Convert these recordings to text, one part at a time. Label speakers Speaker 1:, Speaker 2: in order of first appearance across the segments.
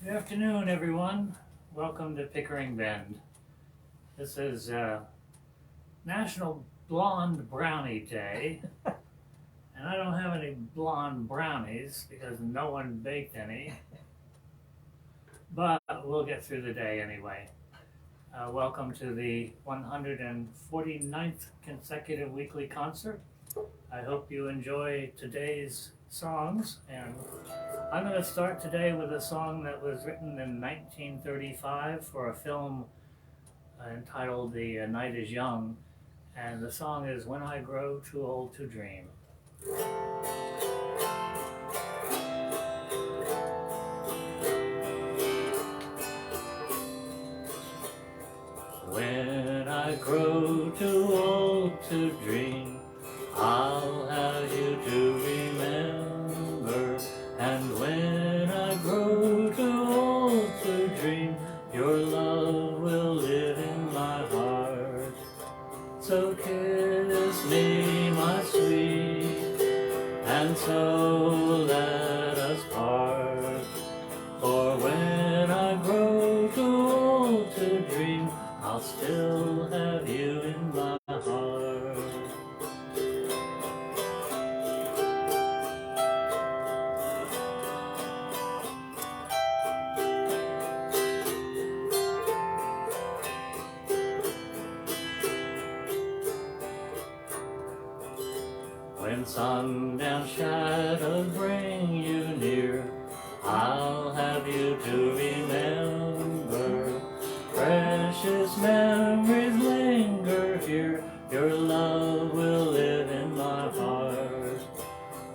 Speaker 1: Good afternoon, everyone. Welcome to Pickering Bend. This is National Blonde Brownie Day, and I don't have any blonde brownies because no one baked any, but we'll get through the day anyway. Welcome to the 149th consecutive weekly concert. I hope you enjoy today's songs, and I'm going to start today with a song that was written in 1935 for a film entitled The Night is Young, and the song is When I Grow Too Old to Dream. When I grow too old to dream, I'll have you to remember. And when I grow too old to dream, your love will live in my heart. So kiss me, my sweet, and so let us part. For when I grow too old to dream, I'll still have you in my heart. When sundown shadows bring you near, I'll have you to remember. Precious memories linger here, your love will live in my heart.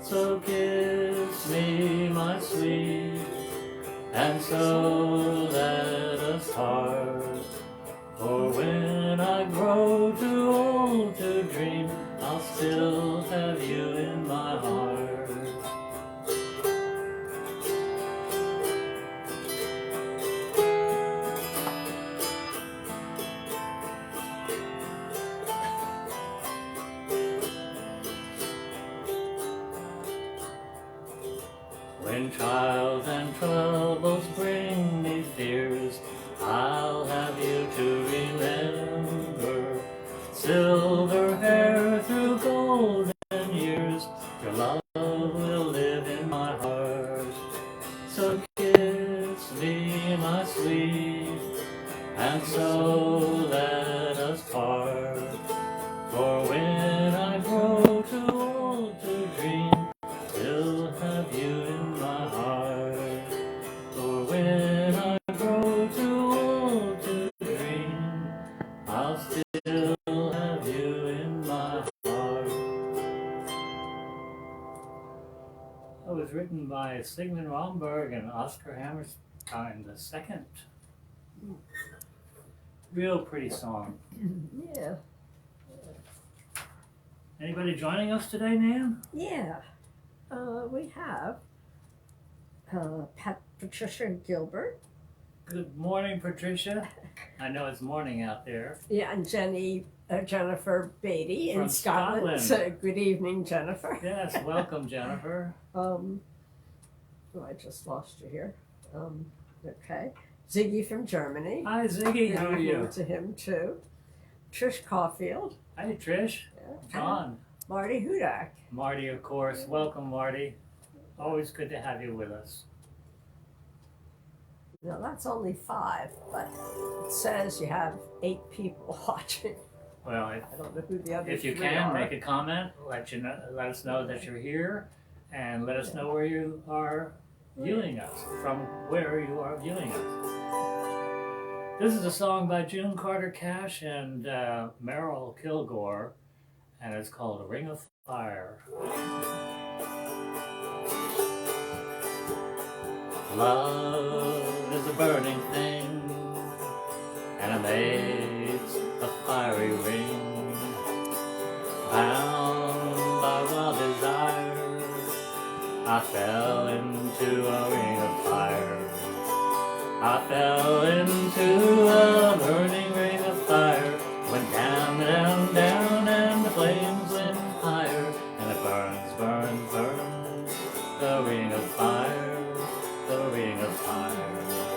Speaker 1: So kiss me, my sweet, and so let us part. For when I grow too old to dream, I'll still have you in my heart. When trials and troubles bring me fears, I'll have you to remember. Silver hair through golden years, your love will live in my heart. So kiss me, my sweet, and so let us part. For when I grow too old to dream, still have you in my heart. For when I grow too old to dream, I'll still have you in my heart. It was written by Sigmund Romberg and Oscar Hammerstein II. Real pretty song.
Speaker 2: Yeah.
Speaker 1: Anybody joining us today, Nan?
Speaker 2: Yeah. We have Patricia Gilbert.
Speaker 1: Good morning, Patricia. I know it's morning out there.
Speaker 2: Yeah, and Jennifer Beatty
Speaker 1: From
Speaker 2: in Scotland. So good evening, Jennifer.
Speaker 1: Yes, welcome, Jennifer.
Speaker 2: Oh, I just lost you here. Okay. Ziggy from Germany.
Speaker 1: Hi, Ziggy. How are
Speaker 2: Good
Speaker 1: you?
Speaker 2: evening to him too. Trish Caulfield.
Speaker 1: Hi, Trish.
Speaker 2: Yeah.
Speaker 1: John.
Speaker 2: Marty Hudak.
Speaker 1: Marty, of course. Welcome, Marty. Always good to have you with us.
Speaker 2: Now that's only 5, but it says you have 8 people watching.
Speaker 1: Well,
Speaker 2: I don't know who the other
Speaker 1: if you
Speaker 2: 3
Speaker 1: can,
Speaker 2: are.
Speaker 1: make a comment. Let us know that you're here, and let us know where you are viewing us, from where you are viewing us. This is a song by June Carter Cash and Merrill Kilgore, and it's called Ring of Fire. Love is a burning thing, and it makes a fiery ring. Bound by wild desire, I fell into a ring of fire. I fell into a burning ring of fire. Went down, down, down, and the flames went higher. And it burns, burns, burns, the ring of fire, the ring of fire.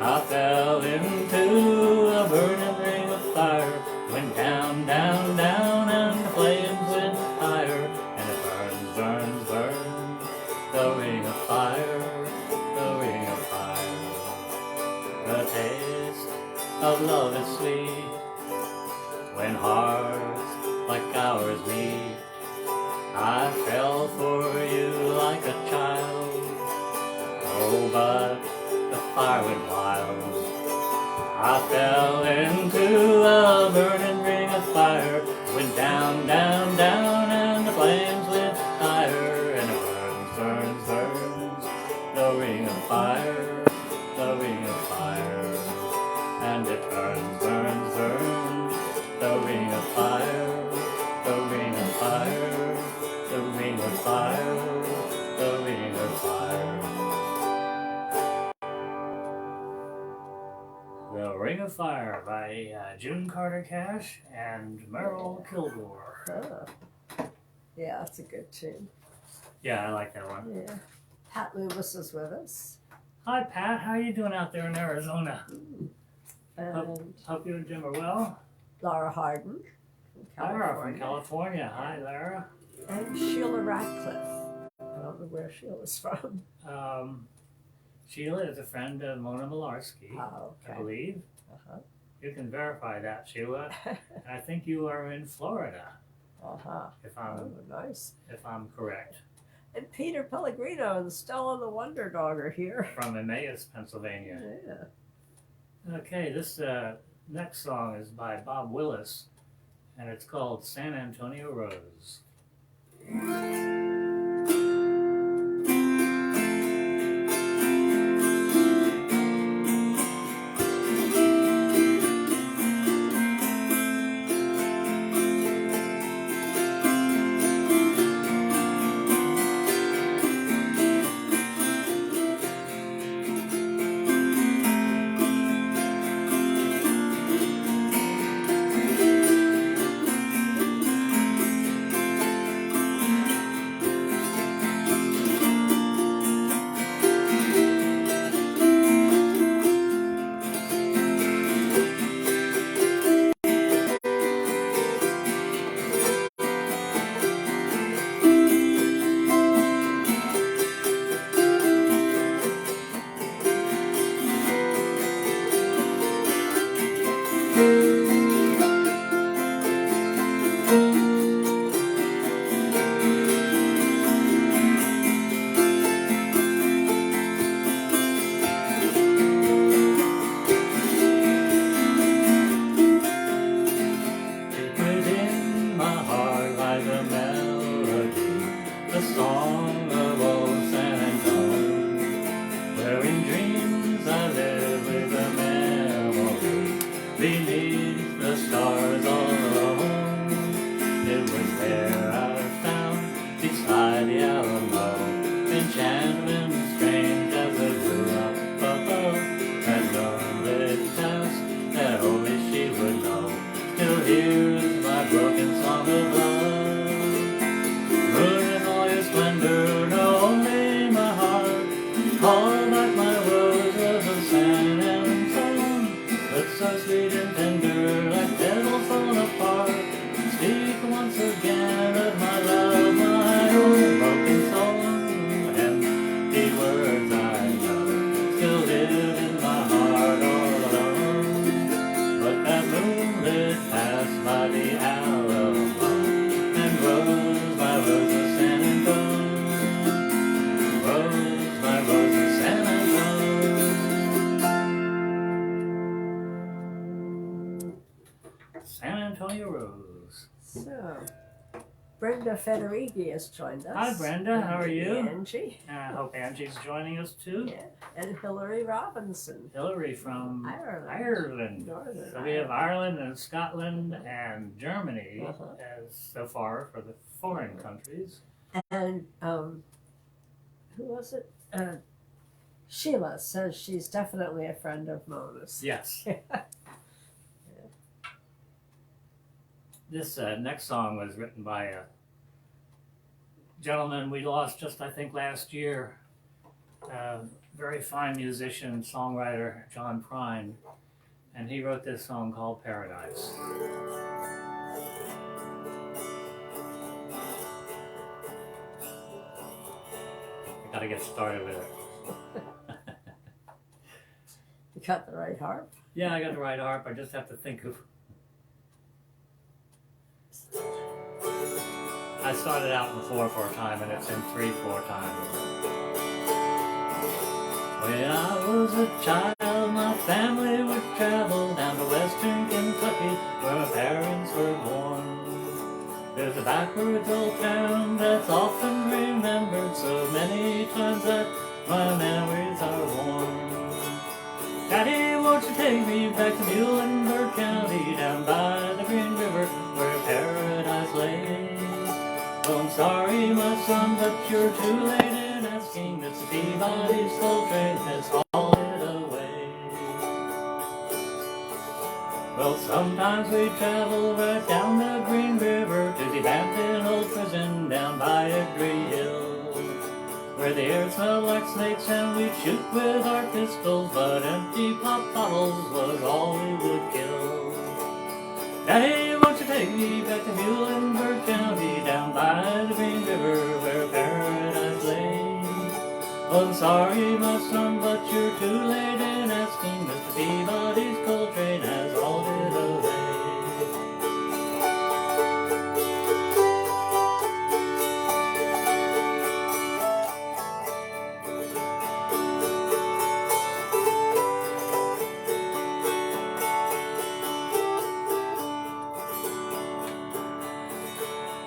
Speaker 1: I fell into a burning ring of fire, went down, down, down, and the flames went higher, and it burns, burns, burns, the ring of fire, the ring of fire. The taste of love is sweet when hearts like ours meet. I fell for you like a child, oh, but the fire went wild. I fell into a burning ring of fire, went down, down, down, and the flames went higher, and it burns, burns, burns, the ring of fire, the ring of fire, and it burns, burns, burns, the ring of fire, the ring of fire, the ring of fire, the ring of fire. The Ring of Fire by June Carter Cash and Merrill Kilgore.
Speaker 2: Oh. Yeah, that's a good tune.
Speaker 1: Yeah, I like that one.
Speaker 2: Yeah. Pat Loomis is with us.
Speaker 1: Hi, Pat. How are you doing out there in Arizona?
Speaker 2: And
Speaker 1: Hope you and Jim are well.
Speaker 2: Laura Harden from
Speaker 1: Lara from California. Hi, Lara.
Speaker 2: And Sheila Ratcliffe. I don't know where Sheila's from.
Speaker 1: Sheila is a friend of Mona Malarski,
Speaker 2: Oh, okay.
Speaker 1: I believe.
Speaker 2: Uh-huh.
Speaker 1: You can verify that, Sheila. I think you are in Florida,
Speaker 2: Uh-huh.
Speaker 1: if
Speaker 2: Oh, nice.
Speaker 1: I'm correct.
Speaker 2: And Peter Pellegrino and Stella the Wonder Dog are here.
Speaker 1: From Emmaus, Pennsylvania.
Speaker 2: Yeah.
Speaker 1: Okay, this next song is by Bob Willis, and it's called San Antonio Rose. San Antonio Rose.
Speaker 2: So, Brenda Federighi has joined us.
Speaker 1: Hi, Brenda. How are you?
Speaker 2: Angie.
Speaker 1: I hope Angie's joining us too.
Speaker 2: Yeah. And Hillary Robinson.
Speaker 1: Hillary from
Speaker 2: Ireland. Northern
Speaker 1: So we have Ireland and Scotland and Germany as so far for the foreign countries.
Speaker 2: And who was it? Sheila says she's definitely a friend of Mona's.
Speaker 1: Yes. This next song was written by a gentleman we lost just, I think, last year. very fine musician, songwriter, John Prine, and he wrote this song called Paradise. I gotta get started with it.
Speaker 2: You got the right harp?
Speaker 1: Yeah, I got the right harp. I just have to think of. I started out in 4/4 and it's in 3/4. When I was a child, my family would travel down to western Kentucky, where my parents were born. There's a backwards old town that's often remembered so many times that my memories are worn. Daddy, won't you take me back to Muhlenberg County, down by the Green River, where paradise lay? Well, I'm sorry, my son, but you're too late in asking. Mr. Peabody's coal train has hauled it away. Well, sometimes we travel right down the Green River to the abandoned old prison down by a Agree Hill, where the air smelled like snakes and we'd shoot with our pistols, but empty pop bottles was all we would kill. Daddy, won't you take me back to Muhlenberg County, down by the Green River, where paradise lay? Oh, I'm sorry, my son, but you're too late in asking. Mr. Peabody's coal train has hauled it away.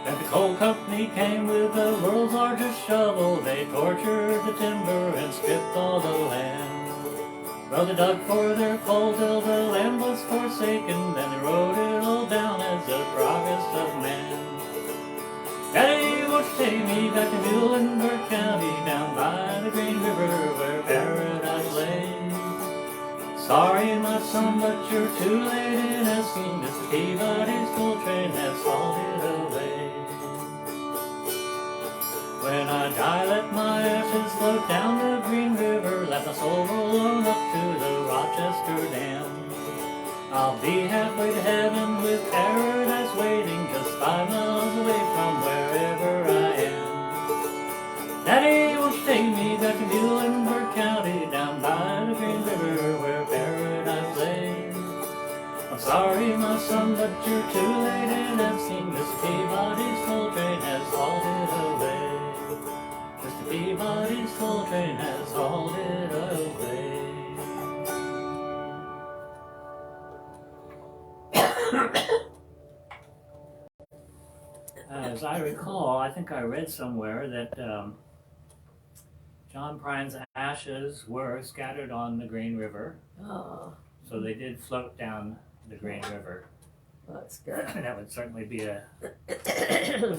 Speaker 1: And the coal company came with the world's largest shovel. They tortured the timber and stripped all the land. Well, they dug for their coal till the land was forsaken. Then they wrote it all down as the progress of man. Daddy, won't you take me back to Muhlenberg County, down by the Green River, where paradise lay? Sorry, my son, but you're too late in asking. Mr. Peabody's coal train has hauled it away. When I die, let my ashes float down the Green River, let my soul roll on up to the Rochester Dam. I'll be halfway to heaven with paradise waiting, just 5 miles away from wherever I am. Daddy, won't you take me back to Muhlenberg County, down by the Green River, where paradise lay? I'm sorry, my son, but you're too late in asking. Mr. Peabody's coal train has hauled it away. Mr. Peabody's coal train has hauled it away. As I recall, I think I read somewhere that John Prine's ashes were scattered on the Green River.
Speaker 2: Oh,
Speaker 1: So they did float down the Green River.
Speaker 2: that's good.
Speaker 1: That would certainly be a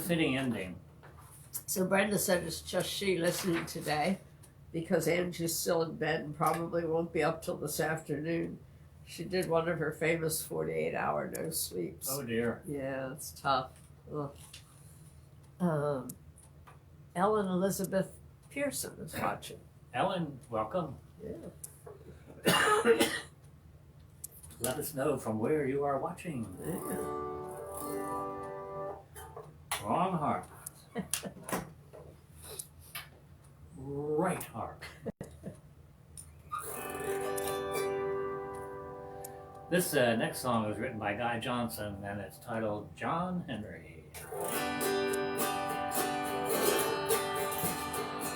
Speaker 1: fitting ending.
Speaker 2: So Brenda said it's just she listening today because Angie's still in bed and probably won't be up till this afternoon. She did one of her famous 48-hour no sleeps.
Speaker 1: Oh dear.
Speaker 2: Yeah, it's tough. Ugh. Ellen Elizabeth Pearson is watching.
Speaker 1: Ellen, welcome.
Speaker 2: Yeah.
Speaker 1: Let us know from where you are watching.
Speaker 2: Yeah.
Speaker 1: Wrong harp. Right harp. This next song was written by Guy Johnson and it's titled John Henry.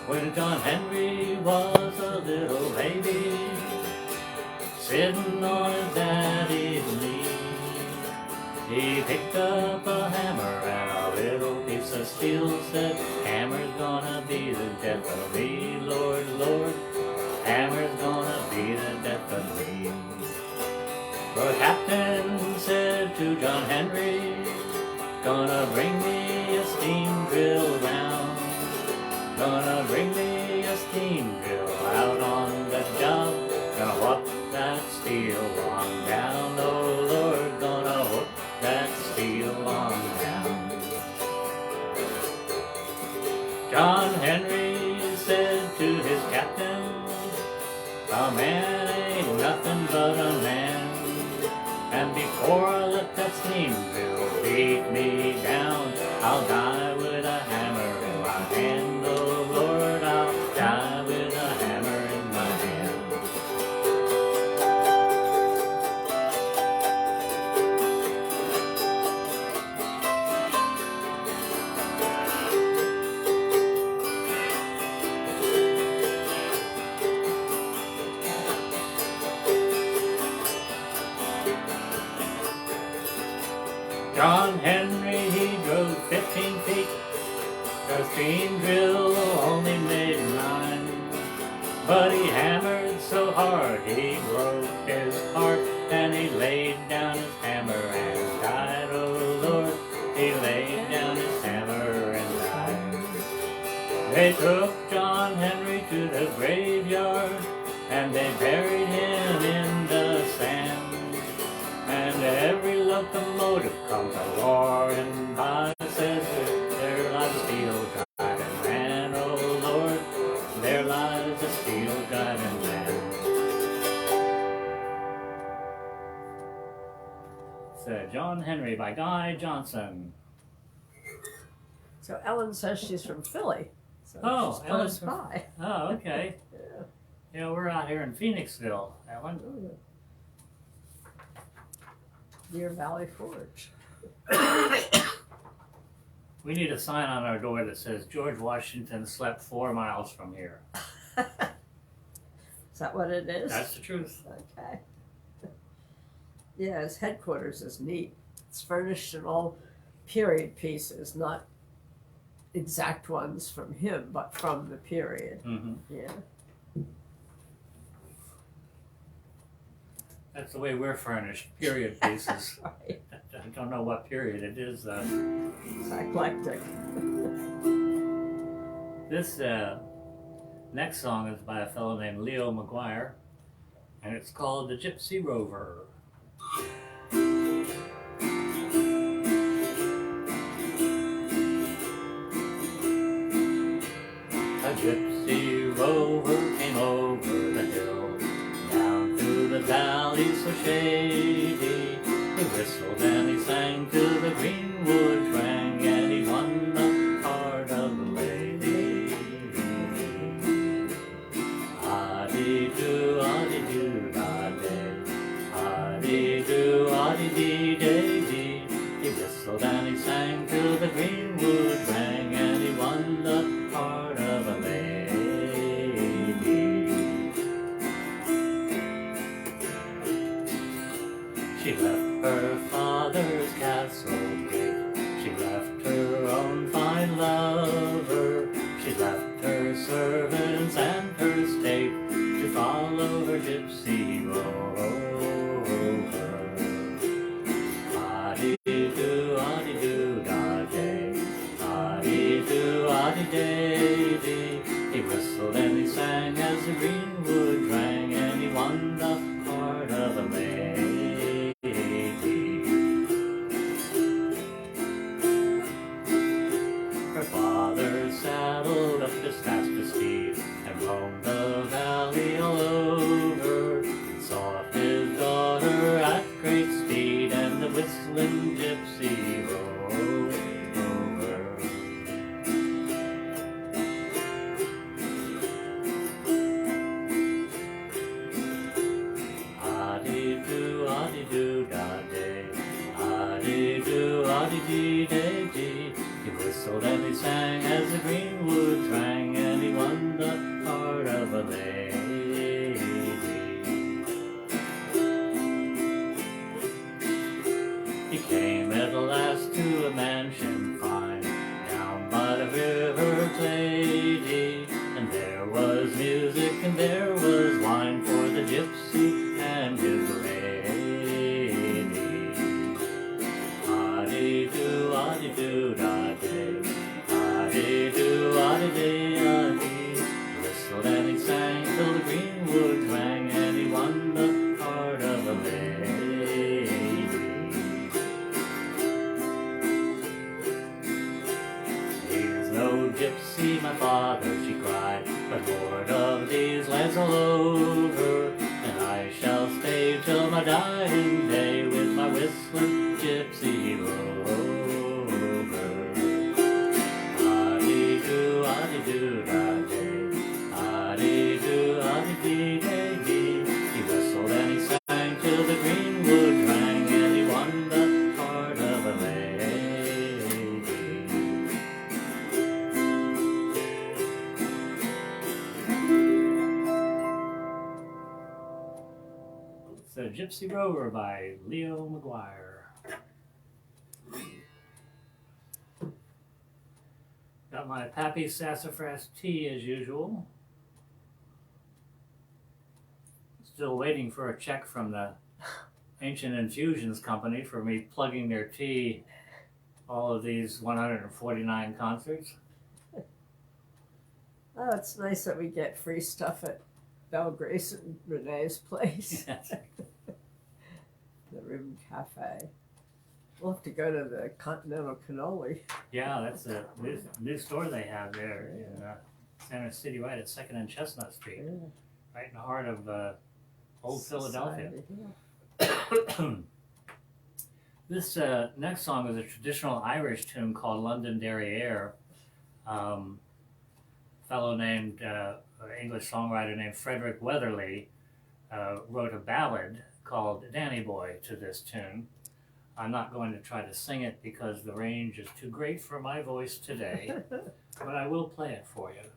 Speaker 1: When John Henry was a little baby, sitting on his daddy's knee, he picked up a hammer and a little piece of steel, said, "Hammer's gonna be the death of me, Lord, Lord, hammer's gonna be the death of me." The captain said to John Henry, "Gonna bring me a steam drill round, gonna bring me a steam drill out on the job, gonna whoop that steel on down, oh Lord, gonna whoop that steel on down." John Henry said to his captain, A man ain't nothing but a man. And before I let that steam bill beat me down, I'll die with a hammer in my hand. Oh Lord, I'll die with a hammer in my hand. John Henry, he drove 15 feet. The steam drill only made 9. But he hammered so hard he broke his heart, and he laid down his hammer and died. Oh Lord, he laid down his hammer and died. They took John Henry to the graveyard, and they buried him in the sand. And every locomotive comes a-roaring by, says there lies a steel driving man. Oh Lord, there lies a steel driving man. It's John Henry by Guy Johnson.
Speaker 2: So Ellen says she's from Philly. So
Speaker 1: Oh,
Speaker 2: she's
Speaker 1: Ellen's
Speaker 2: close by.
Speaker 1: Oh, okay.
Speaker 2: Yeah.
Speaker 1: Yeah, we're out here in Phoenixville, Ellen.
Speaker 2: Near Valley Forge.
Speaker 1: We need a sign on our door that says George Washington slept 4 miles from here.
Speaker 2: Is that what it is?
Speaker 1: That's the truth.
Speaker 2: Okay. Yeah, his headquarters is neat. It's furnished in all period pieces, not exact ones from him, but from the period.
Speaker 1: Mm-hmm.
Speaker 2: Yeah.
Speaker 1: That's the way we're furnished, period pieces.
Speaker 2: Right.
Speaker 1: I don't know what period it is, though.
Speaker 2: It's eclectic.
Speaker 1: This next song is by a fellow named Leo McGuire, and it's called The Gypsy Rover. A gypsy rover came over the hill, down through the valley so shady. He whistled and he sang till the greenwood rang, and he won the heart of the lady. Ah-dee-doo, ah-dee-doo, da-day. Ah-dee-doo, ah-dee-dee-day-dee. He whistled and he sang till the greenwood rang, and he won the heart of a lady. She left her father's castle gate. She left her own fine lover. She left her servants and her state to follow her gypsy rover. Ah-dee-doo, ah-dee-doo, da-day. Ah-dee-doo, ah-dee-day-dee. He whistled and he sang as the greenwood rang, and he won the heart of a lady. Her father saddled up his fastest steed and roamed the valley all over, sought his daughter at great speed, and the whistling gypsy rode over. Ah-dee-doo, ah-dee-doo, da-day. Ah-dee-doo, ah-dee-dee-day-dee. He whistled and he sang as the greenwood rang, and he won the heart of a lady. He came at last to a mansion fine, down by the river Lady, and there was music and there was wine for the gypsy and his lady. Ah-dee-doo, ah-dee-doo, da-day. Ah-dee-doo, ah-dee-day, ah-dee. He whistled and he sang till the greenwood rang, and he won the heart of a lady. He's no gypsy, my father, she cried, but lord of these lands all over. a dying day with my whistling gypsy rover. Ah-dee-doo, ah-dee-doo, da-day. Ah-dee-doo, ah-dee-dee-day-dee. He whistled and he sang till the greenwood rang, and he won the heart of a lady. It's a Gypsy Rover by Leo McGuire. Got my Pappy Sassafras tea as usual. Still waiting for a check from the Ancient Infusions Company for me plugging their tea all of these 149 concerts.
Speaker 2: Oh, it's nice that we get free stuff at Belle Grace and Renee's place.
Speaker 1: Yes.
Speaker 2: The Room Cafe. We'll have to go to the Continental Cannoli.
Speaker 1: Yeah, that's a new store they have there in Center City, right at 2nd and Chestnut Street,
Speaker 2: Yeah.
Speaker 1: right in the heart of old Philadelphia.
Speaker 2: Yeah.
Speaker 1: This next song is a traditional Irish tune called London Derriere. Fellow named English songwriter named Frederick Weatherly wrote a ballad called Danny Boy to this tune. I'm not going to try to sing it because the range is too great for my voice today, but I will play it for you.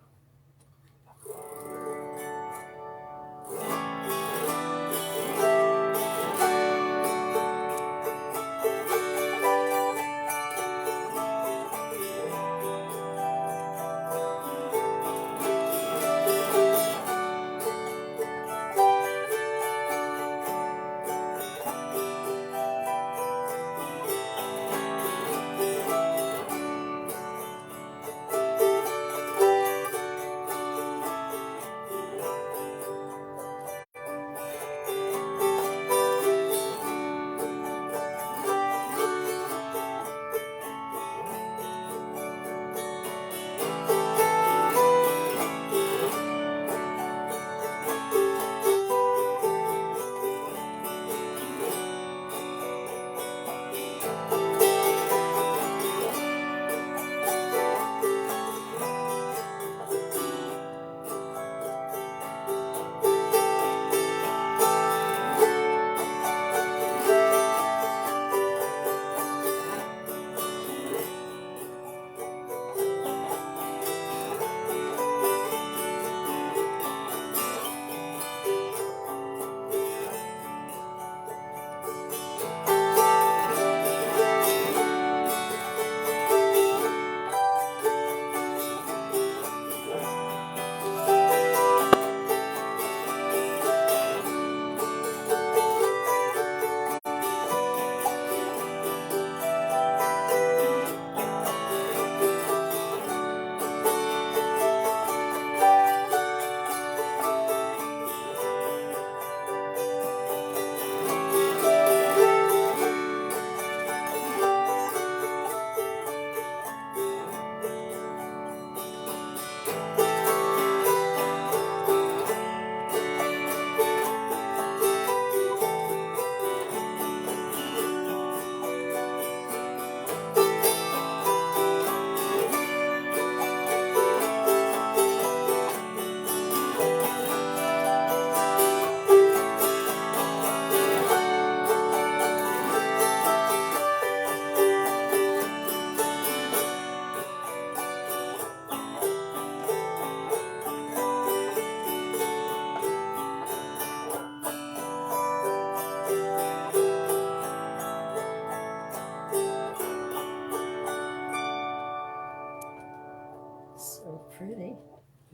Speaker 2: Pretty.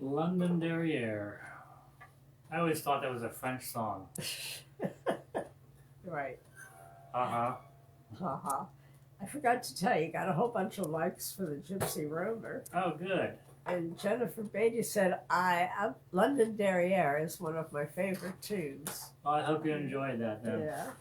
Speaker 1: London Derriere. I always thought that was a French song.
Speaker 2: Right.
Speaker 1: Uh-huh.
Speaker 2: Haha. I forgot to tell you, got a whole bunch of likes for the Gypsy Rover.
Speaker 1: Oh, good.
Speaker 2: And Jennifer Beatty said, London Derriere is one of my favorite tunes.
Speaker 1: Well, I hope you enjoyed that then.
Speaker 2: Yeah.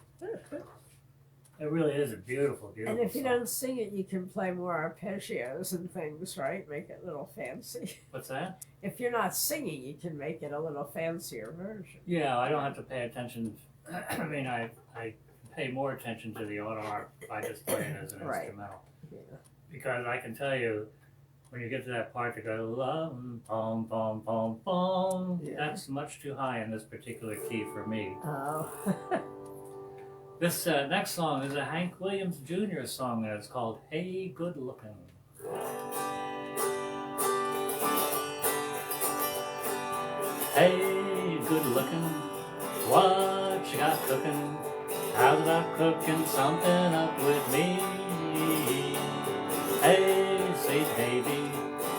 Speaker 1: It really is a beautiful, beautiful
Speaker 2: And if you
Speaker 1: song.
Speaker 2: don't sing it, you can play more arpeggios and things, right? Make it a little fancy.
Speaker 1: What's that?
Speaker 2: If you're not singing, you can make it a little fancier version.
Speaker 1: Yeah, I don't have to pay attention I mean, I pay more attention to the auto harp by just playing as an
Speaker 2: Right.
Speaker 1: instrumental.
Speaker 2: Yeah.
Speaker 1: Because I can tell you, when you get to that part that goes pom pom pom pom,
Speaker 2: Yeah.
Speaker 1: that's much too high in this particular key for me.
Speaker 2: Oh.
Speaker 1: This next song is a Hank Williams Jr. song, and it's called "Hey Good Lookin'." Hey, good looking, what you got cooking? How's about cooking something up with me? Hey, say baby,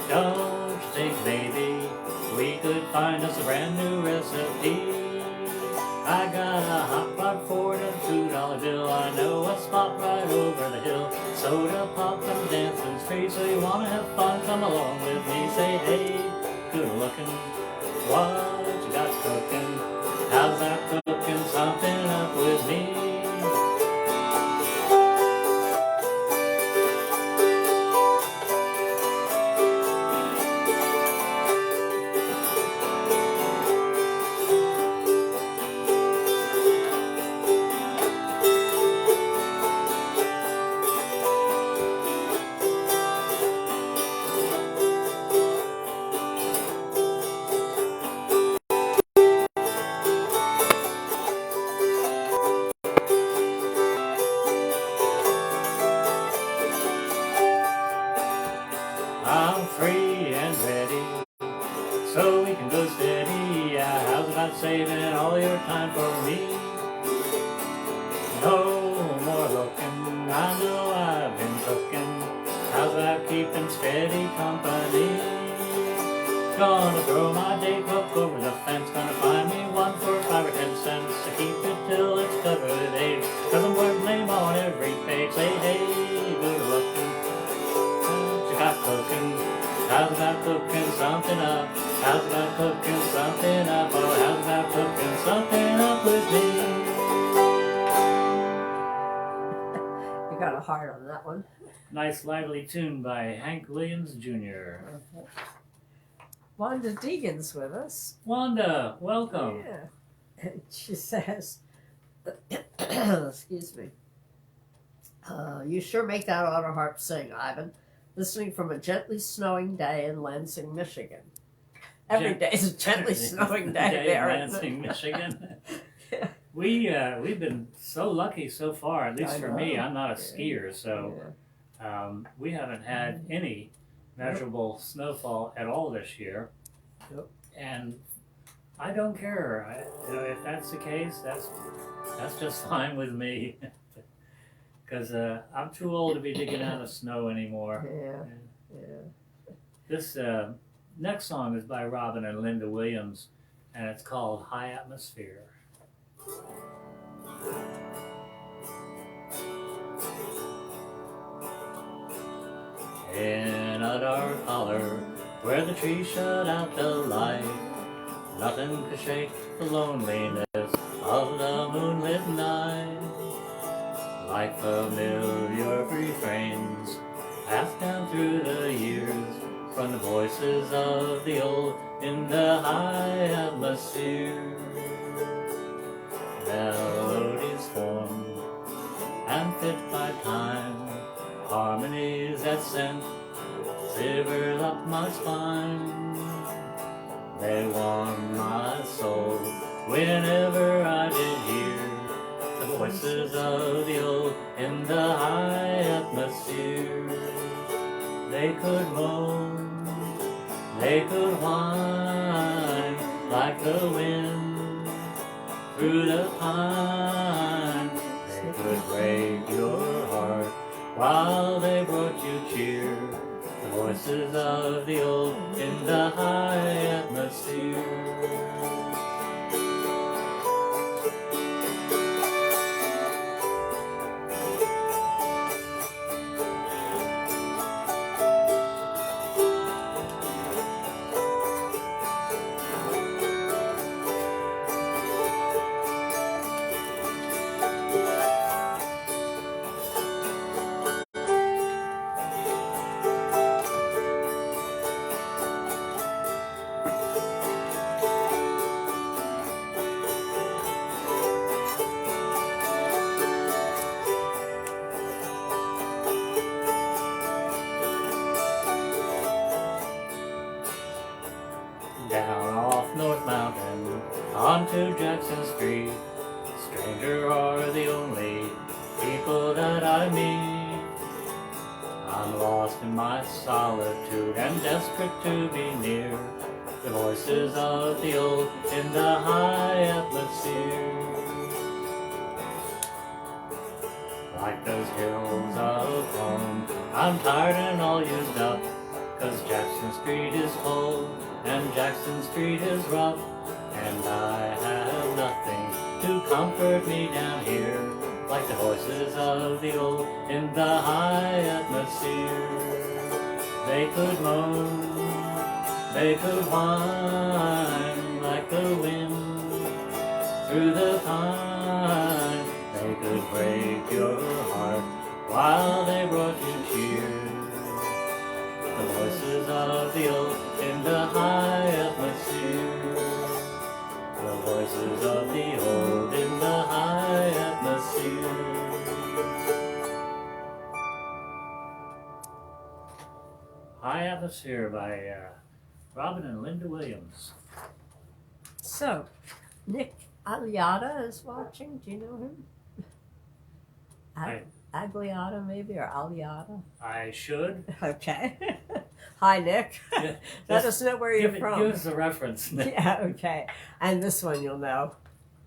Speaker 1: don't you think maybe we could find us a brand new recipe? I got a hot rod for the $2 bill. I know a spot right over the hill. Soda pop and dancing street. So you wanna have fun? Come along with me. Say hey, good looking. What you got cooking? How's that cooking something up with me? I'm free and ready, so we can go steady. Yeah, how's about saving all your time for me? No more looking, I know I've been cooking. How's about keeping steady company? Gonna throw my date book over the fence. Gonna find me one for 5 or 10 cents to keep it till it's covered with age. Cause I'm worth name on every page. Say hey, good looking. What you got cooking? How's about cooking something up? How's about cooking something up? Oh, how's about cooking something up with me?
Speaker 2: You got a heart on that one.
Speaker 1: Nice lively tune by Hank Williams Jr.
Speaker 2: Wanda Deegan's with us.
Speaker 1: Wanda, welcome.
Speaker 2: Yeah. And she says, excuse me, you sure make that auto harp sing, Ivan. Listening from a gently snowing day in Lansing, Michigan. Every day is a gently snowing day there.
Speaker 1: In Lansing, Michigan.
Speaker 2: Yeah.
Speaker 1: We've been so lucky so far, at least
Speaker 2: I
Speaker 1: for
Speaker 2: know.
Speaker 1: me. I'm not a skier, so we haven't had any measurable snowfall at all this year.
Speaker 2: Yep.
Speaker 1: And I don't care. If that's the case, that's just fine with me. Because I'm too old to be digging out of snow anymore.
Speaker 2: Yeah. Yeah.
Speaker 1: This next song is by Robin and Linda Williams, and it's called High Atmosphere. In a dark holler where the trees shut out the light, nothing could shake the loneliness of the moonlit night. Like familiar refrains passed down through the years from the voices of the old in the high atmosphere. Melodies formed and fit by time, harmonies that sent shivers up my spine. They warm my soul whenever I did hear the voices of the old in the high atmosphere. They could moan, they could whine like the wind through the pine. They could break your heart while they brought you cheer. The voices of the old in the high atmosphere. again onto Jackson Street. Stranger are the only people that I meet. I'm lost in my solitude and desperate to be near the voices of the old in the high atmosphere. Like those hills of home, I'm tired and all used up, 'cause Jackson Street is cold and Jackson Street is rough, and I have nothing to comfort me down here, like the voices of the old in the high atmosphere. They could moan, they could whine like the wind through the pine. They could break your heart while they brought you cheer. The voices of the old in the high atmosphere. The voices of the old in the high atmosphere. High Atmosphere by Robin and Linda Williams.
Speaker 2: So, Nick Aliata is watching. Do you know him? Agliata, maybe, or Aliata?
Speaker 1: I should.
Speaker 2: Okay. Hi, Nick.
Speaker 1: Yeah,
Speaker 2: Let us know where you're from.
Speaker 1: Give us a reference.
Speaker 2: Yeah, okay. And this one you'll know.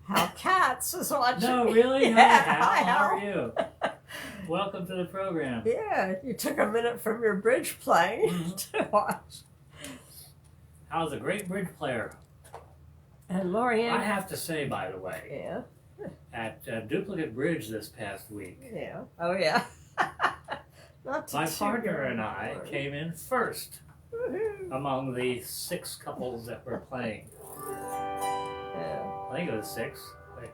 Speaker 2: Hal Katz is watching.
Speaker 1: No, really?
Speaker 2: Yeah.
Speaker 1: Hi, Hal. How
Speaker 2: Hal.
Speaker 1: are you? Welcome to the program.
Speaker 2: Yeah, you took a minute from your bridge playing to watch.
Speaker 1: Hal's a great bridge player.
Speaker 2: And Lorianne.
Speaker 1: I have to say, by the way,
Speaker 2: Yeah,
Speaker 1: at Duplicate Bridge this past week,
Speaker 2: yeah. Oh, yeah. Not
Speaker 1: my
Speaker 2: too
Speaker 1: partner
Speaker 2: good.
Speaker 1: and I came in first
Speaker 2: Woohoo.
Speaker 1: among the 6 couples that were playing.
Speaker 2: Yeah.
Speaker 1: I think it was 6. Wait.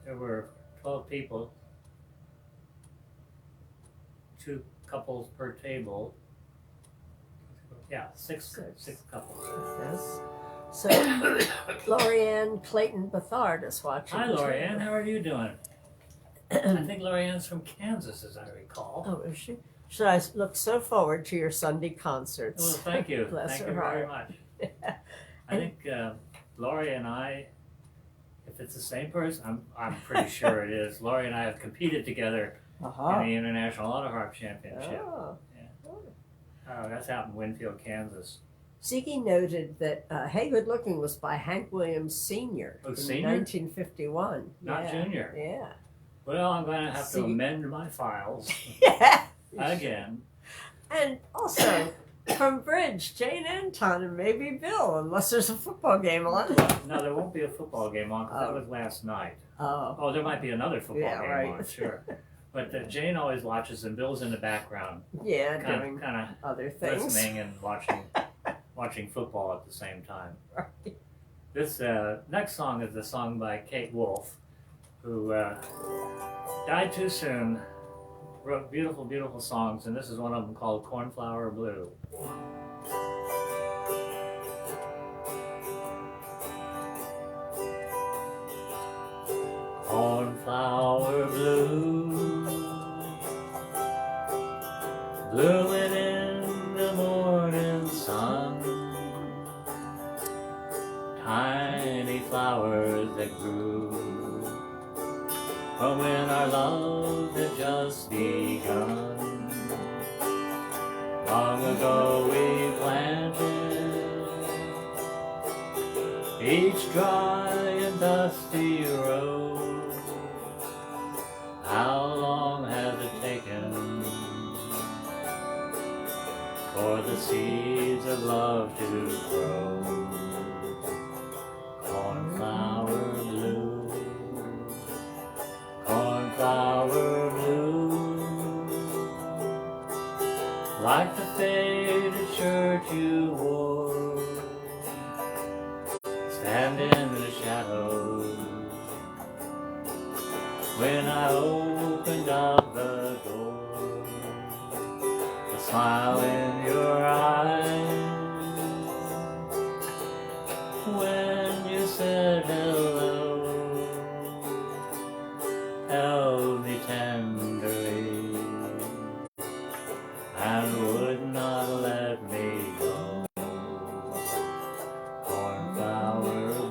Speaker 1: There were 12 people, 2 couples per table. Yeah, six couples.
Speaker 2: Yes. So, Lorianne Clayton Bethard is watching.
Speaker 1: Hi, Lorianne. How are you doing? I think Lorianne's from Kansas, as I recall.
Speaker 2: Oh, is she? Should I look so forward to your Sunday concerts?
Speaker 1: Well, thank you.
Speaker 2: Bless
Speaker 1: Thank
Speaker 2: her
Speaker 1: you very
Speaker 2: heart.
Speaker 1: much. I think Lori and I, if it's the same person, I'm pretty sure it is. Lori and I have competed together
Speaker 2: Uh-huh.
Speaker 1: in the International Autoharp Championship.
Speaker 2: Oh.
Speaker 1: That's out in Winfield, Kansas.
Speaker 2: Ziggy noted that Hey Good Looking was by Hank Williams Sr.
Speaker 1: Oh,
Speaker 2: in
Speaker 1: Senior?
Speaker 2: 1951.
Speaker 1: Not
Speaker 2: Yeah.
Speaker 1: Junior.
Speaker 2: Yeah.
Speaker 1: Well, I'm going to have to
Speaker 2: See?
Speaker 1: amend my files
Speaker 2: Yeah.
Speaker 1: again.
Speaker 2: And also, from Bridge, Jane Anton and maybe Bill, unless there's a football game on.
Speaker 1: No, there won't be a football game on, 'cause that
Speaker 2: Oh.
Speaker 1: was last night.
Speaker 2: Oh.
Speaker 1: Oh, there might be another football
Speaker 2: Yeah,
Speaker 1: game
Speaker 2: right.
Speaker 1: on, sure. But Jane always watches, and Bill's in the background,
Speaker 2: Yeah,
Speaker 1: kind
Speaker 2: doing
Speaker 1: of
Speaker 2: other things.
Speaker 1: listening and watching football at the same time.
Speaker 2: Right.
Speaker 1: This next song is a song by Kate Wolf, who died too soon. Wrote beautiful, beautiful songs, and this is one of them called Cornflower Blue. Cornflower blue, blooming in the morning sun, tiny flowers that grew from when our love had just begun. Long ago we planted each dry and dusty road. How long has it taken for the seeds of love to grow? Cornflower blue, cornflower blue, like the faded shirt you wore, standing in the shadows. When I opened up the door, the smile in your eyes, when you said hello, held me tenderly and would not let me go. Cornflower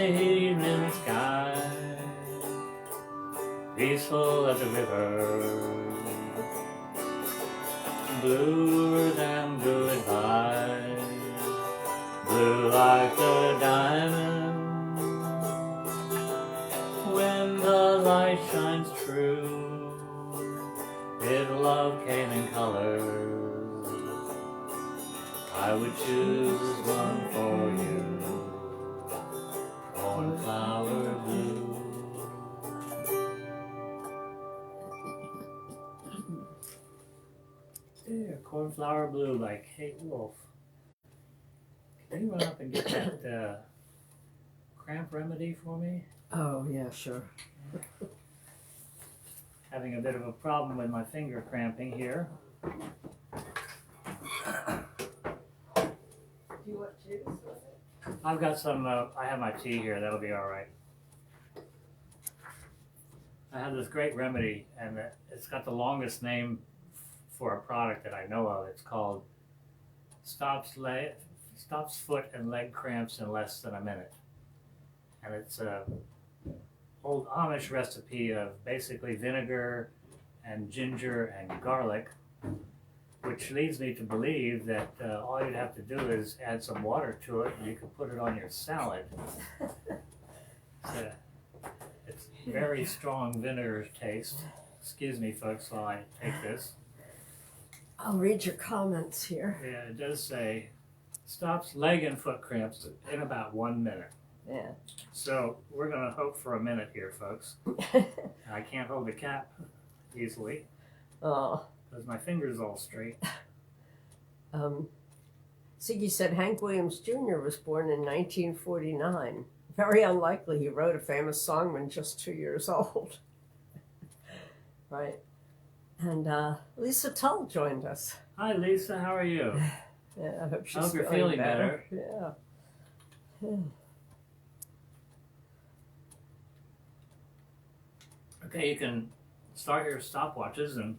Speaker 1: the evening sky, peaceful as a river, bluer than blue advice, blue like a diamond. When the light shines true, if love came in colors, I would choose one for you, cornflower blue. There, cornflower blue by Kate Wolf. Can you run up and get that cramp remedy for me?
Speaker 2: Oh, yeah, sure.
Speaker 1: Having a bit of a problem with my finger cramping here.
Speaker 2: Do you want juice with it?
Speaker 1: I've got some, I have my tea here, that'll be alright. I have this great remedy, and it's got the longest name for a product that I know of. It's called Stops Foot and Leg Cramps in Less Than a Minute. And it's a old Amish recipe of basically vinegar and ginger and garlic, which leads me to believe that all you'd have to do is add some water to it and you can put it on your salad. It's very strong vinegar taste. Excuse me, folks, while I take this.
Speaker 2: I'll read your comments here.
Speaker 1: Yeah, it does say, stops leg and foot cramps in about 1 minute.
Speaker 2: Yeah.
Speaker 1: So we're going to hope for a minute here, folks. I can't hold the cap easily
Speaker 2: Oh.
Speaker 1: because my finger's all straight.
Speaker 2: Siggy said Hank Williams Jr. was born in 1949. Very unlikely he wrote a famous song when just 2 years old. Right. And Lisa Tull joined us.
Speaker 1: Hi, Lisa. How are you?
Speaker 2: Yeah, I hope she's
Speaker 1: I hope you're feeling better.
Speaker 2: Yeah.
Speaker 1: Okay, you can start your stopwatches and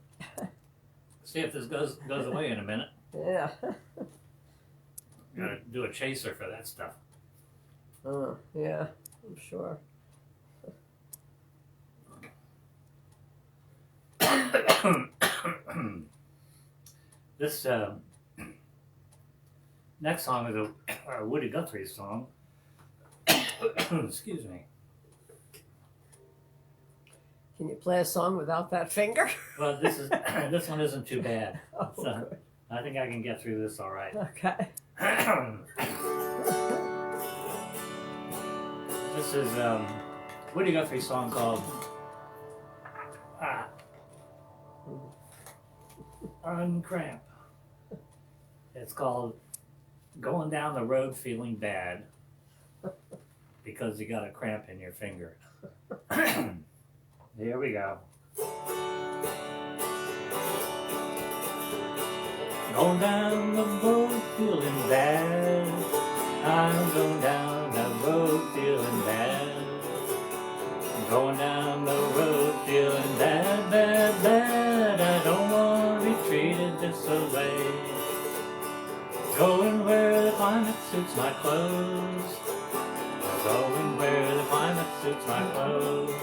Speaker 1: see if this goes away in a minute.
Speaker 2: Yeah.
Speaker 1: Gotta do a chaser for that stuff.
Speaker 2: Yeah, I'm sure.
Speaker 1: This next song is a Woody Guthrie song. Excuse me.
Speaker 2: Can you play a song without that finger?
Speaker 1: Well, this one isn't too bad.
Speaker 2: Oh,
Speaker 1: So
Speaker 2: good.
Speaker 1: I think I can get through this all right.
Speaker 2: Okay.
Speaker 1: This is Woody Guthrie's song called Uncramp. It's called Going Down the Road Feeling Bad because you got a cramp in your finger. Here we go. Going down the road feeling bad. I'm going down the road feeling bad. Going down the road feeling bad, bad, bad. I don't want to be treated this way. Going where the climate suits my clothes. Going where the climate suits my clothes.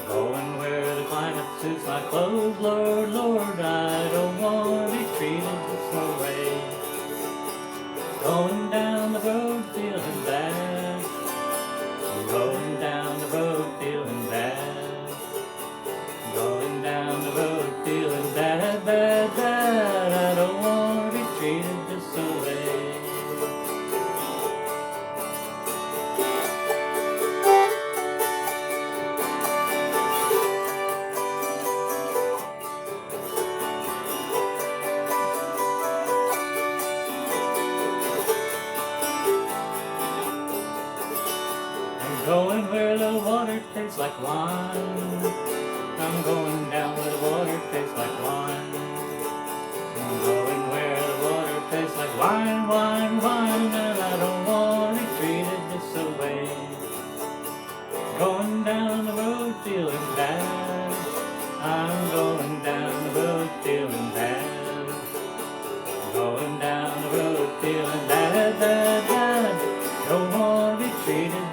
Speaker 1: Going where the climate suits my clothes. Lord, Lord, I don't want to be treated this way. Going down the road feeling bad. Going down the road feeling bad. Going down the road feeling bad, bad, bad. I don't want to be treated this way. Going where the water tastes like wine. I'm going down where the water tastes like wine. I'm going where the water tastes like wine, wine, wine. And I don't want to be treated this way. Going down the road feeling bad. I'm going down the road feeling bad. Going down the road feeling bad, bad, bad. Don't want to be treated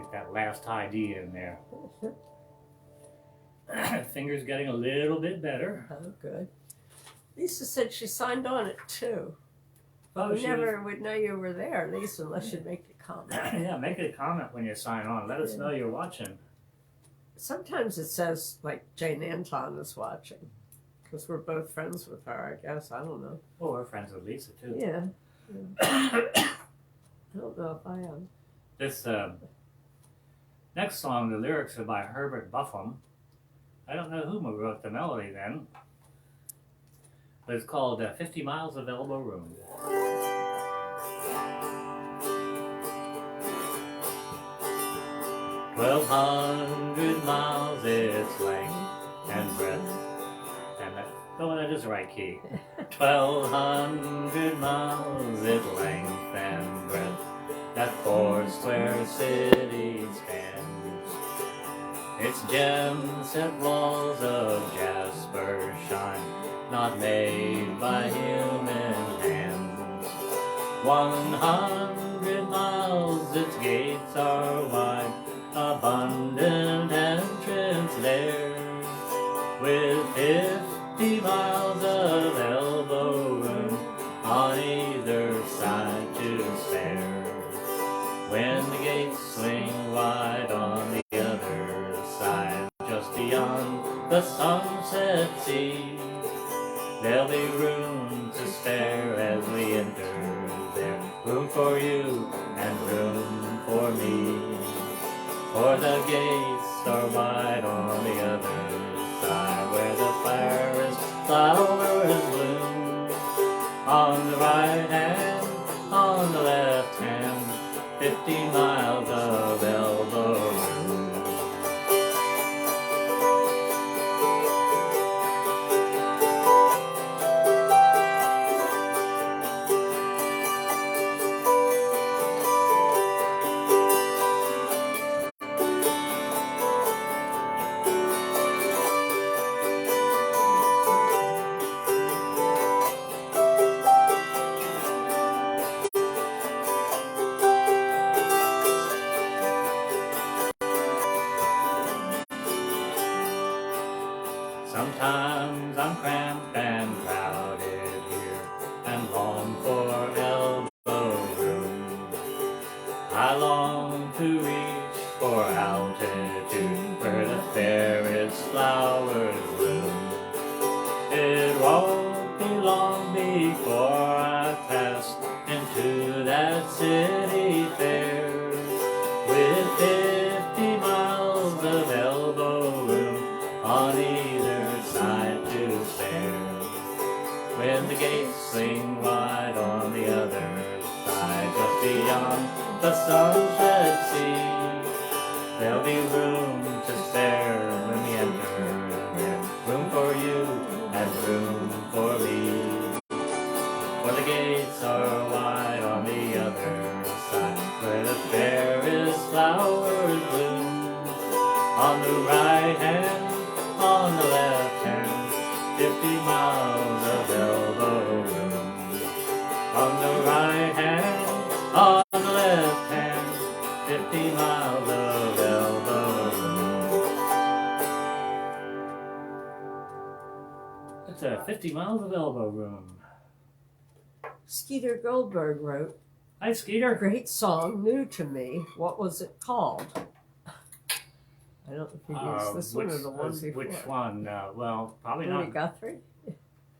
Speaker 1: Get that last high D in there. Finger's getting a little bit better.
Speaker 2: Oh, good. Lisa said she signed on it too.
Speaker 1: Oh,
Speaker 2: We never would know you were there, Lisa, unless you make a comment.
Speaker 1: Yeah, make a comment when you sign on. Let us know you're watching.
Speaker 2: Sometimes it says, like, Jane Anton is watching. Because we're both friends with her, I guess. I don't know.
Speaker 1: Well, we're friends with Lisa, too.
Speaker 2: Yeah. I don't know if I am.
Speaker 1: This next song, the lyrics are by Herbert Buffum. I don't know who wrote the melody then. But it's called 50 Miles of Elbow Room. 1,200 miles its length and breadth. And that is the right key. 1,200 miles its length and breadth. That four-square city spans. Its gem-set walls of jasper shine, not made by human hands. 100 miles its gates are wide, abundant entrance there, with 50 miles of elbow room on either side to spare. When the gates swing wide on the other side, just beyond the sunset sea, there'll be room to spare as we enter there. Room for you and room for me. For the gates are wide on the other side, where the fairest flowers bloom. On the right hand, on the left hand, 50 miles of elbow room. Sometimes I'm cramped and crowded here, and long for elbow room. I long to reach for altitude, where the fairest flowers bloom. It won't be long before I pass into that city fair, with 50 miles of elbow room on either side to spare. When the gates swing wide on the other side, just beyond the sunset sea, there'll be room to spare when we enter there. Room for you and room for me. For the gates are wide on the other side, where the fairest flowers bloom. On the right hand, on the left hand, 50 miles of elbow room. On the right hand, on the left hand, 50 miles of elbow room. That's 50 miles of elbow room.
Speaker 2: Skeeter Goldberg wrote,
Speaker 1: Hi, Skeeter.
Speaker 2: great song, new to me. What was it called? I don't know if he used this one or the one before.
Speaker 1: Which one? Well, probably
Speaker 2: Woody
Speaker 1: not.
Speaker 2: Guthrie?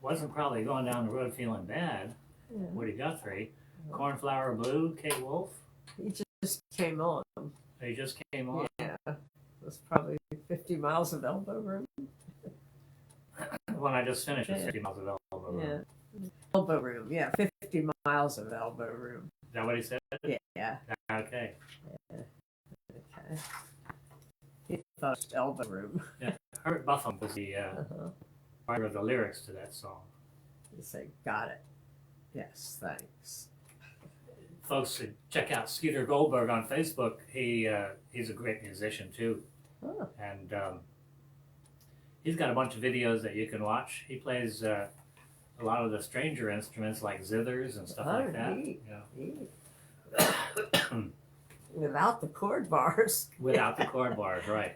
Speaker 1: Wasn't probably going down the road feeling bad.
Speaker 2: Yeah.
Speaker 1: Woody Guthrie. Cornflower Blue, Kate Wolf.
Speaker 2: He just came on.
Speaker 1: He just came on.
Speaker 2: Yeah. It was probably 50 miles of elbow room.
Speaker 1: When I just finished with 50 miles of elbow room.
Speaker 2: Yeah. Elbow room, yeah. 50 miles of elbow room.
Speaker 1: Is that what he said?
Speaker 2: Yeah.
Speaker 1: Okay.
Speaker 2: Yeah. Okay. He thought it was elbow room.
Speaker 1: Yeah. Herbert Buffum was the writer of the lyrics to that song.
Speaker 2: You say, got it. Yes, thanks.
Speaker 1: Folks should check out Skeeter Goldberg on Facebook. He's a great musician too.
Speaker 2: Oh.
Speaker 1: And he's got a bunch of videos that you can watch. He plays a lot of the stranger instruments like zithers and stuff like that.
Speaker 2: Neat.
Speaker 1: Yeah.
Speaker 2: Neat. Without the cord bars.
Speaker 1: Without the cord bars, right.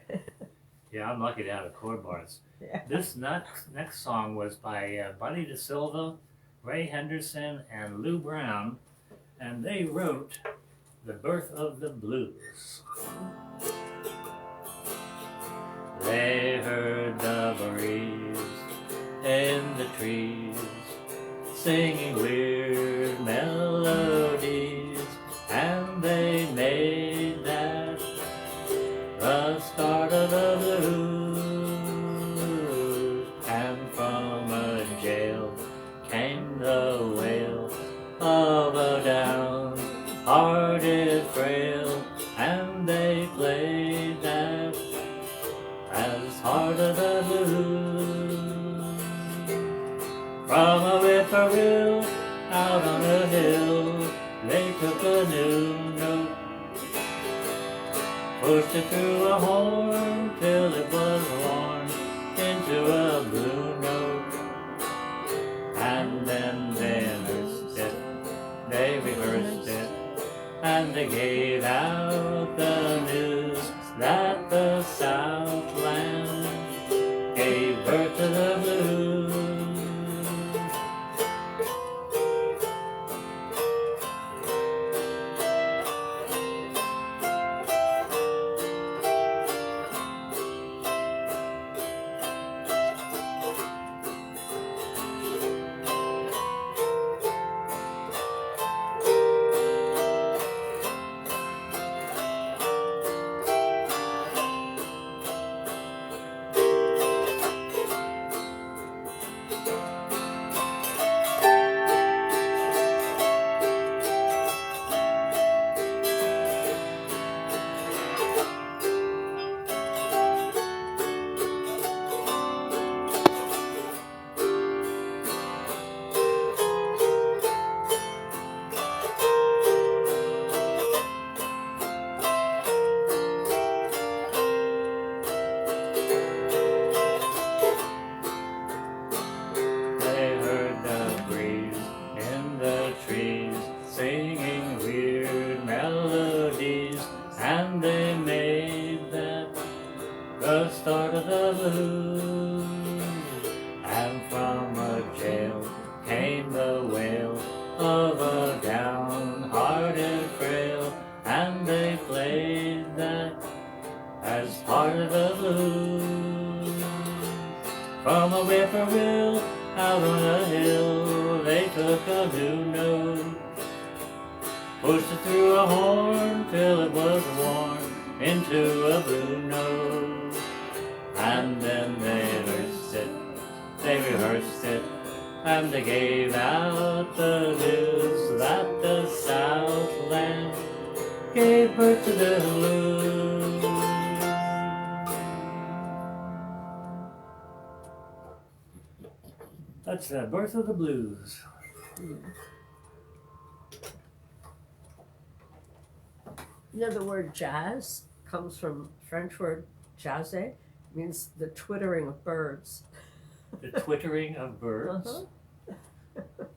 Speaker 1: Yeah, I'm lucky to have the cord bars.
Speaker 2: Yeah.
Speaker 1: This next song was by Buddy DeSilva, Ray Henderson, and Lou Brown, and they wrote The Birth of the Blues. They heard the breeze in the trees, singing weird melodies, and they made that the start of the blues. And from a jail came the wail of a down-hearted frail, and they played that as part of the blues. From a whippoorwill out on a hill, they took a new note, pushed it through a horn till it was worn into a blue note. And then they rehearsed it, and they gave out the news that the Southland gave birth to the blues. The start of the blues, and from a jail came the wail of a downhearted frail, and they played that as part of the blues. From a whippoorwill out on a hill, they took a new note, pushed it through a horn till it was worn into a blue note. And then they rehearsed it, and they gave out the news that the Southland gave birth to the blues. That's the birth of the blues.
Speaker 2: You know, the word jazz comes from French word jaser, means the twittering of birds.
Speaker 1: The twittering of birds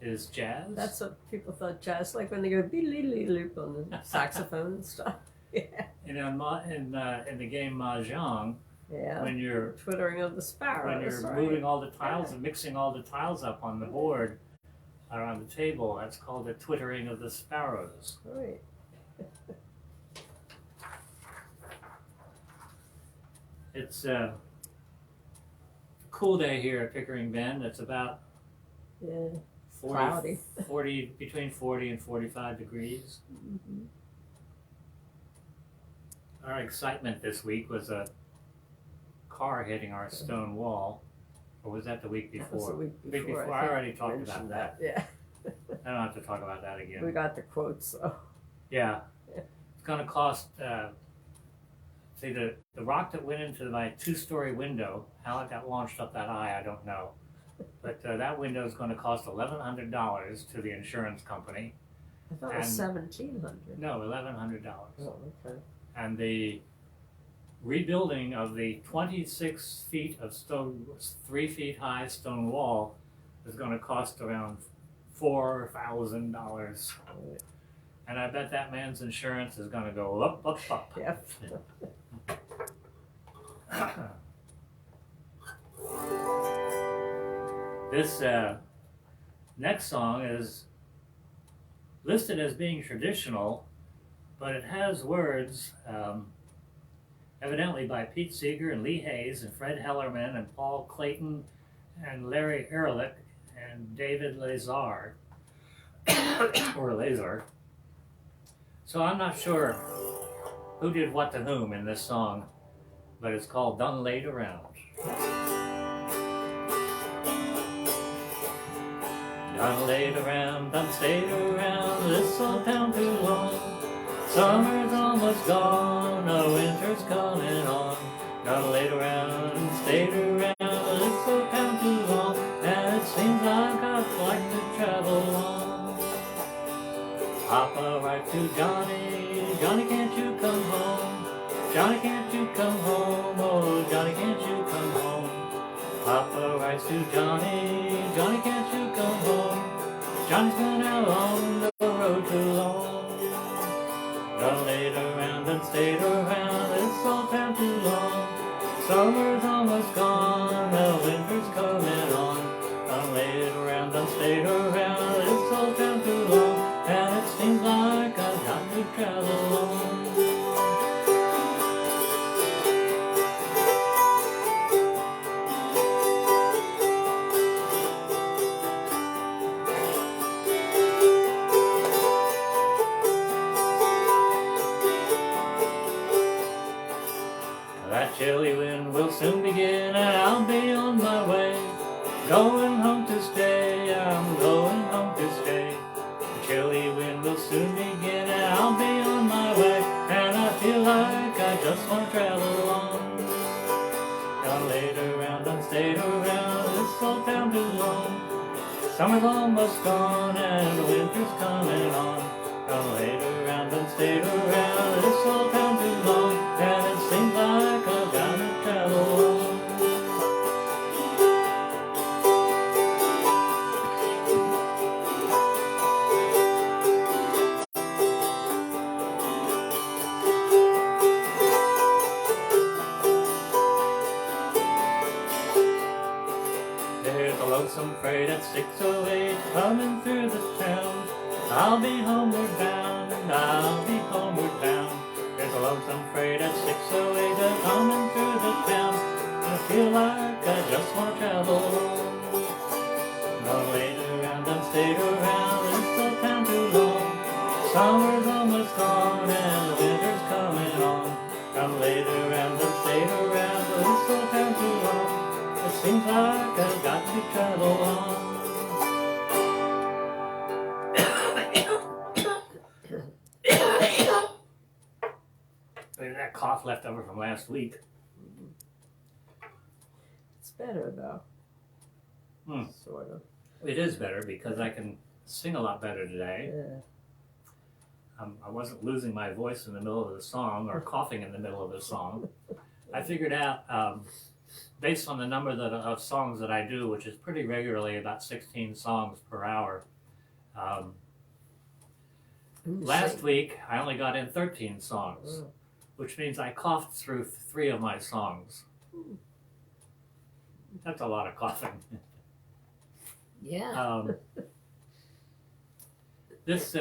Speaker 1: is jazz?
Speaker 2: That's what people thought jazz, like when they go beep-leep-leep on the saxophone and stuff. Yeah.
Speaker 1: You know, in the game Mahjong,
Speaker 2: Yeah.
Speaker 1: when you're
Speaker 2: Twittering of the sparrows.
Speaker 1: when you're
Speaker 2: right.
Speaker 1: moving all the tiles and mixing all the tiles up on the board or on the table, that's called the twittering of the sparrows.
Speaker 2: Right.
Speaker 1: It's a cool day here at Pickering Bend. It's about
Speaker 2: Yeah.
Speaker 1: 40,
Speaker 2: Cloudy.
Speaker 1: between 40 and 45 degrees.
Speaker 2: Mm-hmm.
Speaker 1: Our excitement this week was a car hitting our stone wall. Or was that the week before?
Speaker 2: That was the week before.
Speaker 1: I
Speaker 2: think
Speaker 1: already
Speaker 2: you
Speaker 1: talked about
Speaker 2: mentioned
Speaker 1: that.
Speaker 2: Yeah.
Speaker 1: I don't have to talk about that again.
Speaker 2: We got the quotes though.
Speaker 1: Yeah. It's going to cost, see, the rock that went into my two-story window, how it got launched up that high, I don't know. But that window is going to cost $1,100 to the insurance company.
Speaker 2: I thought it was $1,700.
Speaker 1: No, $1,100.
Speaker 2: Oh, okay.
Speaker 1: And the rebuilding of the 26 feet of stone, 3 feet high stone wall is going to cost around $4,000. And I bet that man's insurance is going to go up, up, up.
Speaker 2: Yep.
Speaker 1: This next song is listed as being traditional, but it has words evidently by Pete Seeger and Lee Hayes and Fred Hellerman and Paul Clayton and Larry Ehrlich and David Lazar, or Lazar. So I'm not sure who did what to whom in this song, but it's called Done Laid Around. Done laid around, done stayed around this old town too long. Summer's almost gone, the winter's coming on. Done laid around, stayed around this old town too long, and it seems like I'd like to travel on. Papa right to Johnny, Johnny can't you come home? Johnny can't you come home? Oh Johnny can't you come home? Papa writes to Johnny, Johnny can't you come home? Johnny's been out on the road too long. Done laid around and stayed around this old town too long. Summer's almost gone, the winter's coming on. Done laid around and stayed around this old town too long, and it seems like I've got to travel on. That chilly wind will soon begin, and I'll be on my way. Going home to stay, I'm going home to stay. The chilly wind will soon begin, and I'll be on my way. And I feel like I just want to travel on. Done laid around, done stayed around this old town too long. Summer's almost gone, and the winter's coming on. Done laid around, done stayed around this old town too long, and it seems like I've got to travel on. There's a lonesome freight at 6:08 coming through the town. I'll be homeward bound, I'll be homeward bound. There's a lonesome freight at 6:08 coming through the town. I feel like I just want to travel on. Done laid around and stayed around this old town too long. Summer's almost gone and the winter's coming on. Done laid around and stayed around this old town too long. It seems like I've got to travel on. There's that cough left over from last week.
Speaker 2: It's better though. Sort of.
Speaker 1: It is better because I can sing a lot better today.
Speaker 2: Yeah.
Speaker 1: I wasn't losing my voice in the middle of the song or coughing in the middle of the song. I figured out, based on the number of songs that I do, which is pretty regularly about 16 songs per hour. Last week, I only got in 13 songs, which means I coughed through 3 of my songs. That's a lot of coughing.
Speaker 2: Yeah.
Speaker 1: This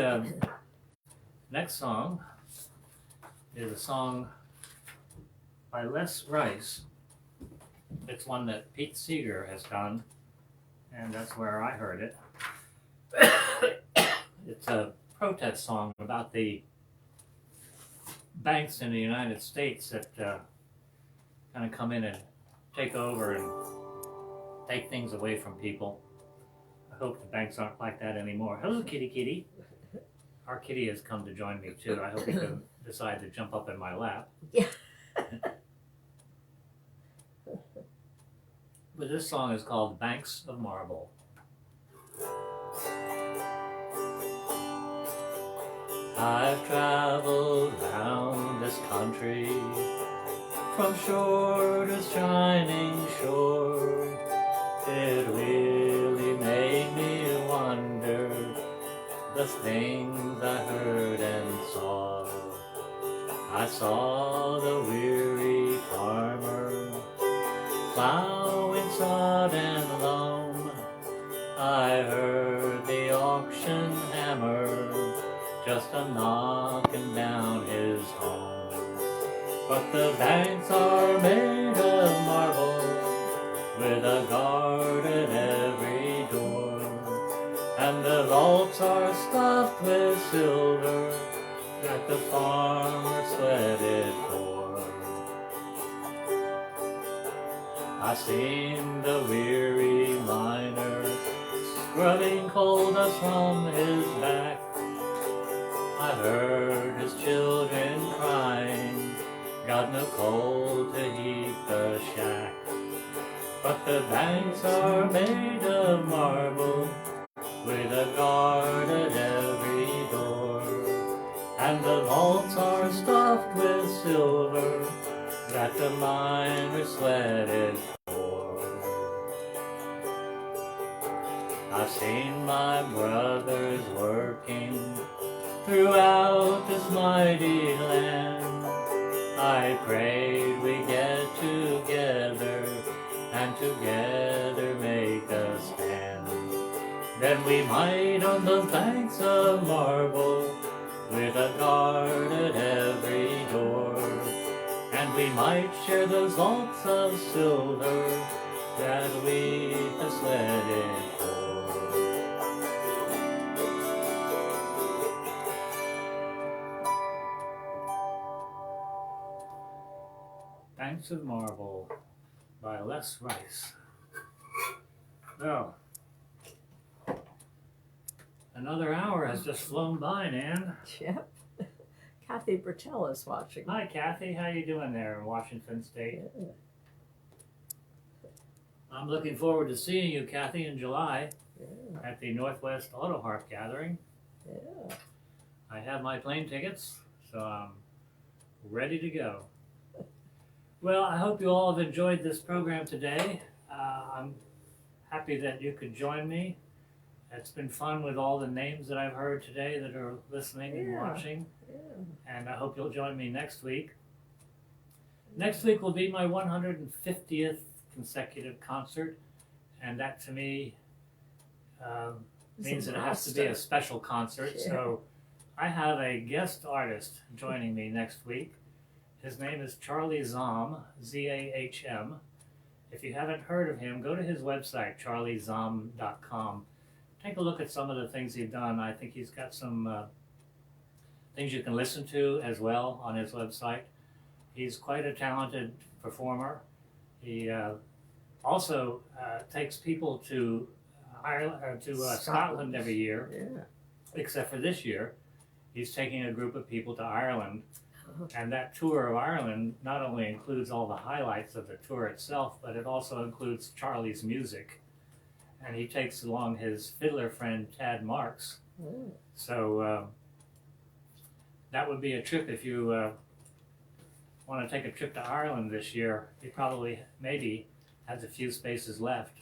Speaker 1: next song is a song by Les Rice. It's one that Pete Seeger has done, and that's where I heard it. It's a protest song about the banks in the United States that kind of come in and take over and take things away from people. I hope the banks aren't like that anymore. Hello, kitty kitty. Our kitty has come to join me too. I hope he can decide to jump up in my lap.
Speaker 2: Yeah.
Speaker 1: But this song is called Banks of Marble. I've traveled round this country from shore to shining shore. It really made me wonder the things I heard and saw. I saw the weary farmer plowing sod and loam. I heard the auction hammer just a knocking down his home. But the banks are made of marble with a guard at every door, and the vaults are stuffed with silver that the farmer sweated for. I seen the weary miner scrubbing coal dust from his back. I heard his children crying, got no coal to heat the shack. But the banks are made of marble with a guard at every door, and the vaults are stuffed with silver that the miner sweated for. I've seen my brothers working throughout this mighty land. I prayed we get together and together make a stand. Then we might on the banks of marble with a guard at every door, and we might share those vaults of silver that we have sweated for. Banks of Marble by Les Rice. Well, another hour has just flown by, Nan.
Speaker 2: Yep. Kathy Bertell is watching.
Speaker 1: Hi, Kathy. How you doing there in Washington State?
Speaker 2: Yeah.
Speaker 1: I'm looking forward to seeing you, Kathy, in July
Speaker 2: Yeah.
Speaker 1: at the Northwest Auto Harp Gathering.
Speaker 2: Yeah.
Speaker 1: I have my plane tickets, so I'm ready to go. Well, I hope you all have enjoyed this program today. I'm happy that you could join me. It's been fun with all the names that I've heard today that are listening and watching.
Speaker 2: Yeah.
Speaker 1: And I hope you'll join me next week. Next week will be my 150th consecutive concert, and that to me means that it has to be a special concert.
Speaker 2: Yeah.
Speaker 1: So I have a guest artist joining me next week. His name is Charlie Zahm, Z-A-H-M. If you haven't heard of him, go to his website, charliezahm.com. Take a look at some of the things he's done. I think he's got some things you can listen to as well on his website. He's quite a talented performer. He also takes people to Ireland, to Scotland every year,
Speaker 2: Yeah.
Speaker 1: except for this year. He's taking a group of people to Ireland. And that tour of Ireland not only includes all the highlights of the tour itself, but it also includes Charlie's music. And he takes along his fiddler friend, Tad Marks.
Speaker 2: Mm.
Speaker 1: So that would be a trip if you want to take a trip to Ireland this year. He probably, maybe, has a few spaces left.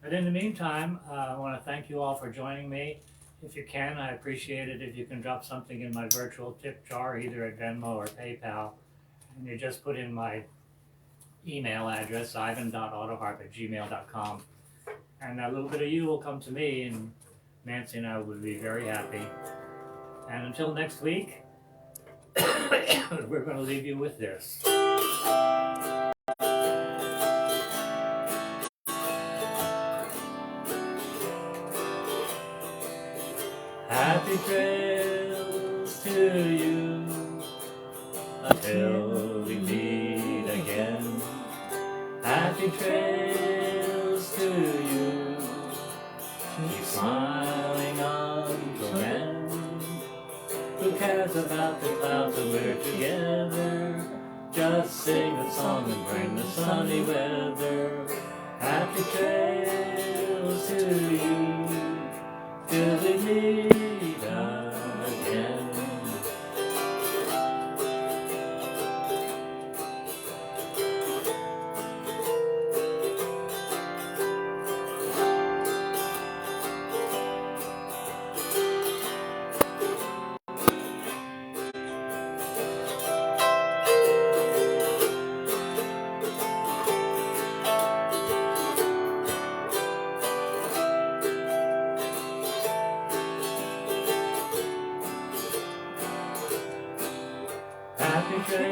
Speaker 1: But in the meantime, I want to thank you all for joining me. If you can, I appreciate it if you can drop something in my virtual tip jar, either at Venmo or PayPal. And you just put in my email address, ivan.autoharp@gmail.com. And a little bit of you will come to me, and Nancy and I would be very happy. And until next week, we're going to leave you with this. Happy trails to you until we meet again. Happy trails to you. Keep smiling until then. Who cares about the clouds when we're together? Just sing a song and bring the sunny weather. Happy trails to you till we meet again.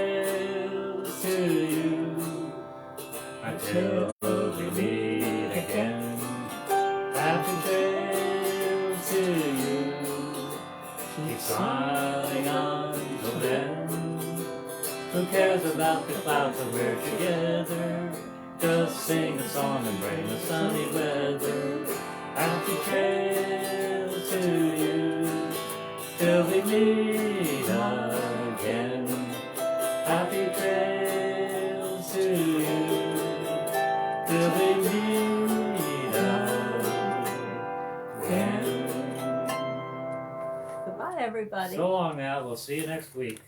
Speaker 1: trails to you until we meet again. Happy trails to you. Keep smiling until then. Who cares about the clouds when we're together? Just sing a song and bring the sunny weather. Happy trails to you till we meet again. Happy trails to you till we meet again.
Speaker 2: Goodbye, everybody.
Speaker 1: So long now. We'll see you next week.